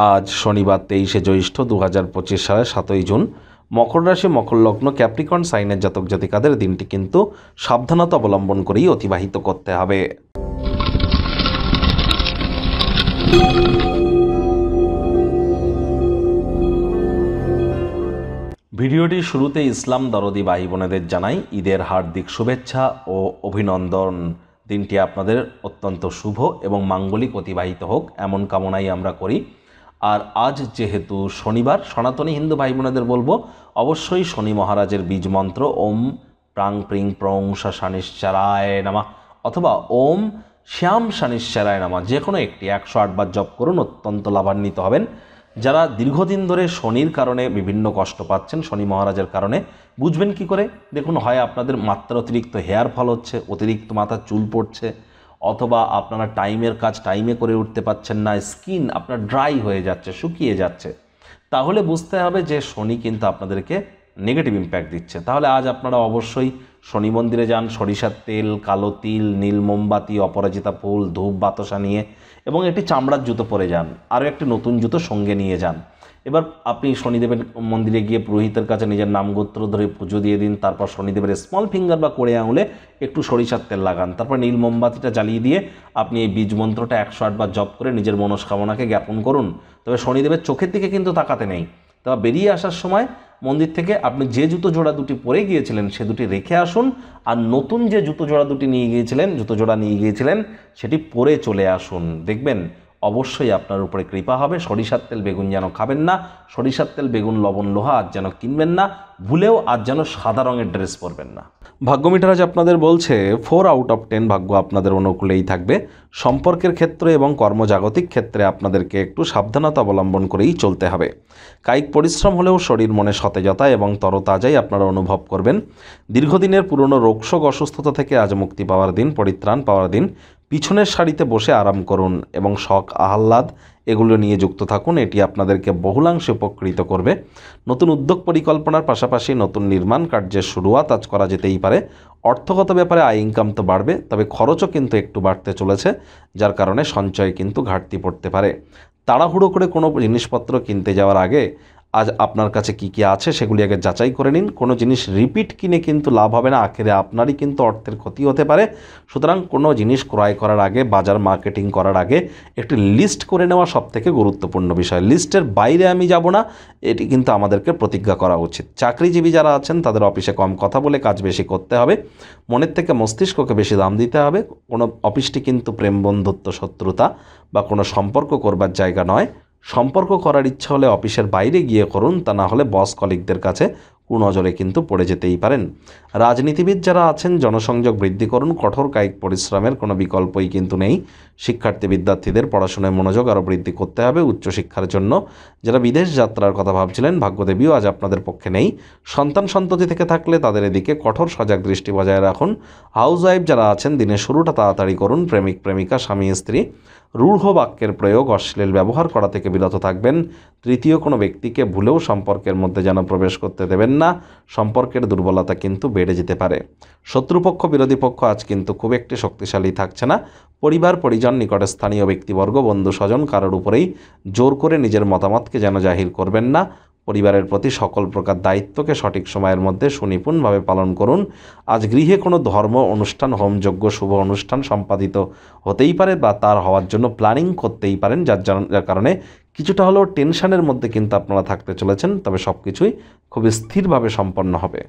আজ শনিবার 23শে জ্যৈষ্ঠ 2025 সালের 7ই জুন। মকর রাশি, মকর লগ্ন, ক্যাপ্রিকর্ন সাইনের জাতক জাতিকাদের দিনটি কিন্তু সাবধানতা অবলম্বন করেই অতিবাহিত করতে হবে। ভিডিওটির শুরুতে ইসলাম দরদি ভাই বোনেদের জানাই ঈদের হার্দিক শুভেচ্ছা ও অভিনন্দন। দিনটি আপনাদের অত্যন্ত শুভ এবং মাঙ্গলিক অতিবাহিত হোক এমন কামনাই আমরা করি। আর আজ যেহেতু শনিবার, সনাতনী হিন্দু ভাই বোনেদের বলবো অবশ্যই শনি মহারাজের বীজ মন্ত্র ওম প্রাং প্রিং প্রং শনিশ্চরায় নামা অথবা ওম শ্যাম শনিশ্চরায় নামা যে কোনো একটি 108 বার জপ করুন, অত্যন্ত লাভান্বিত হবেন। যারা দীর্ঘদিন ধরে শনির কারণে বিভিন্ন কষ্ট পাচ্ছেন, শনি মহারাজের কারণে বুঝবেন কি করে? দেখুন, হয় আপনাদের মাত্রা অতিরিক্ত হেয়ার ফল হচ্ছে, অতিরিক্ত মাথার চুল পড়ছে, অথবা আপনারা টাইমের কাজ টাইমে করে উঠতে পারছেন না, স্কিন আপনার ড্রাই হয়ে যাচ্ছে, শুকিয়ে যাচ্ছে, তাহলে বুঝতে হবে যে শনি কিন্তু আপনাদেরকে নেগেটিভ ইম্প্যাক্ট দিচ্ছে। তাহলে আজ আপনারা অবশ্যই শনি মন্দিরে যান, সরিষার তেল, কালো তিল, নীল মোমবাতি, অপরাজিতা ফুল, ধূপ বাতাসা নিয়ে এবং একটি চামড়ার জুতো পরে যান, আরও একটি নতুন জুতো সঙ্গে নিয়ে যান। এবার আপনি শনিদেবের মন্দিরে গিয়ে পুরোহিতের কাছে নিজের নামগোত্র ধরে পুজো দিয়ে দিন। তারপর শনিদেবের স্মল ফিঙ্গার বা কোড়ে আঙুলে একটু সরিষার তেল লাগান। তারপর নীল মোমবাতিটা জ্বালিয়ে দিয়ে আপনি এই বীজ মন্ত্রটা 108 বার জপ করে নিজের মনস্কামনাকে জ্ঞাপন করুন। তবে শনিদেবের চোখের দিকে কিন্তু তাকাতে নেই। তবে বেরিয়ে আসার সময় মন্দির থেকে আপনি যে জুতো জোড়া দুটি পরে গিয়েছিলেন সে দুটি রেখে আসুন, আর নতুন যে জুতো জোড়া দুটি জুতো জোড়া নিয়ে গিয়েছিলেন সেটি পরে চলে আসুন। দেখবেন অবশ্যই আপনার উপরে কৃপা হবে। সরিষার তেল বেগুন যেন খাবেন না, সরিষার তেল বেগুন লবণ লোহা আজ যেন কিনবেন না, ভুলেও আজ যেন সাদা রঙের ড্রেস পরবেন না। ভাগ্য মিটার আজ আপনাদের বলছে 4 আউট অফ 10 ভাগ্য আপনাদের অনুকূলেই থাকবে। সম্পর্কের ক্ষেত্রে এবং কর্মজাগতিক ক্ষেত্রে আপনাদেরকে একটু সাবধানতা অবলম্বন করেই চলতে হবে। কায়িক পরিশ্রম হলেও শরীর মনে সতেজতা এবং তরতাজাই আপনারা অনুভব করবেন। দীর্ঘদিনের পুরনো রোগশোক অসুস্থতা থেকে আজ মুক্তি পাওয়ার দিন, পরিত্রাণ পাওয়ার দিন। পিছনের সারিতে বসে আরাম করুন এবং শখ আহ্লাদ এগুলো নিয়ে যুক্ত থাকুন, এটি আপনাদেরকে বহুলাংশে উপকৃত করবে। নতুন উদ্যোগ পরিকল্পনার পাশাপাশি নতুন নির্মাণ কার্যের শুরুয়াত আজ করা যেতেই পারে। অর্থগত ব্যাপারে আয় ইনকাম তো বাড়বে, তবে খরচও কিন্তু একটু বাড়তে চলেছে, যার কারণে সঞ্চয় কিন্তু ঘাটতি পড়তে পারে। তাড়াহুড়ো করে কোনো জিনিসপত্র কিনতে যাওয়ার আগে আজ আপনার কাছে কি কি আছে সেগুলি আগে যাচাই করে নিন। কোনো জিনিস রিপিট কিনে কিন্তু লাভ হবে না, আখেরে আপনারই কিন্তু অর্থের ক্ষতি হতে পারে। সুতরাং কোনো জিনিস ক্রয় করার আগে, বাজার মার্কেটিং করার আগে একটি লিস্ট করে নেওয়া সবথেকে গুরুত্বপূর্ণ বিষয়। লিস্টের বাইরে আমি যাব না, এটি কিন্তু আমাদেরকে প্রতিজ্ঞা করা উচিত। চাকরিজীবী যারা আছেন তাদের অফিসে কম কথা বলে কাজ বেশি করতে হবে, মনের থেকে মস্তিষ্ককে বেশি দাম দিতে হবে। কোনো অফিসটি কিন্তু প্রেম, বন্ধুত্ব, শত্রুতা বা কোনো সম্পর্ক করবার জায়গা নয়। সম্পর্ক করার ইচ্ছা হলে অফিসের বাইরে গিয়ে করুন, তা না হলে বস কলিগদের কাছে কুনজরে কিন্তু পড়ে যেতেই পারেন। রাজনীতিবিদ যারা আছেন জনসংযোগ বৃদ্ধি করুন, কঠোর কায়িক পরিশ্রমের কোনো বিকল্পই কিন্তু নেই। শিক্ষার্থী বিদ্যার্থীদের পড়াশোনায় মনোযোগ আরও বৃদ্ধি করতে হবে উচ্চশিক্ষার জন্য। যারা বিদেশ যাত্রার কথা ভাবছিলেন ভাগ্যদেবীও আজ আপনাদের পক্ষে নেই। সন্তান সন্ততি থেকে থাকলে তাদের এদিকে কঠোর সজাগ দৃষ্টি বজায় রাখুন। হাউস ওয়াইফ যারা আছেন দিনের শুরুটা তাড়াতাড়ি করুন। প্রেমিক প্রেমিকা, স্বামী স্ত্রী রূঢ় বাক্যের প্রয়োগ, অশ্লীল ব্যবহার করা থেকে বিরত থাকবেন। তৃতীয় কোনো ব্যক্তিকে ভুলেও সম্পর্কের মধ্যে যেন প্রবেশ করতে দেবেন না, সম্পর্কের দুর্বলতা কিন্তু বেড়ে যেতে পারে। শত্রুপক্ষ, বিরোধী পক্ষ আজ কিন্তু খুব একটি শক্তিশালী থাকছে না। পরিবার, পরিজন, নিকটে স্থানীয় ব্যক্তিবর্গ, বন্ধু স্বজন কারোর উপরেই জোর করে নিজের মতামতকে যেন জাহির করবেন না। পরিবারের প্রতি সকল প্রকার দায়িত্বকে সঠিক সময়ের মধ্যে সুনিপুণভাবে পালন করুন। আজ গৃহে কোনো ধর্ম অনুষ্ঠান, হোমযজ্ঞ, শুভ অনুষ্ঠান সম্পাদিত হতেই পারে বা তার হওয়ার জন্য প্ল্যানিং করতেই পারেন, যার কারণে কিছুটা হলেও টেনশনের মধ্যে কিন্তু আপনারা থাকতে চলেছেন। তবে সব কিছুই খুব স্থিরভাবে সম্পন্ন হবে।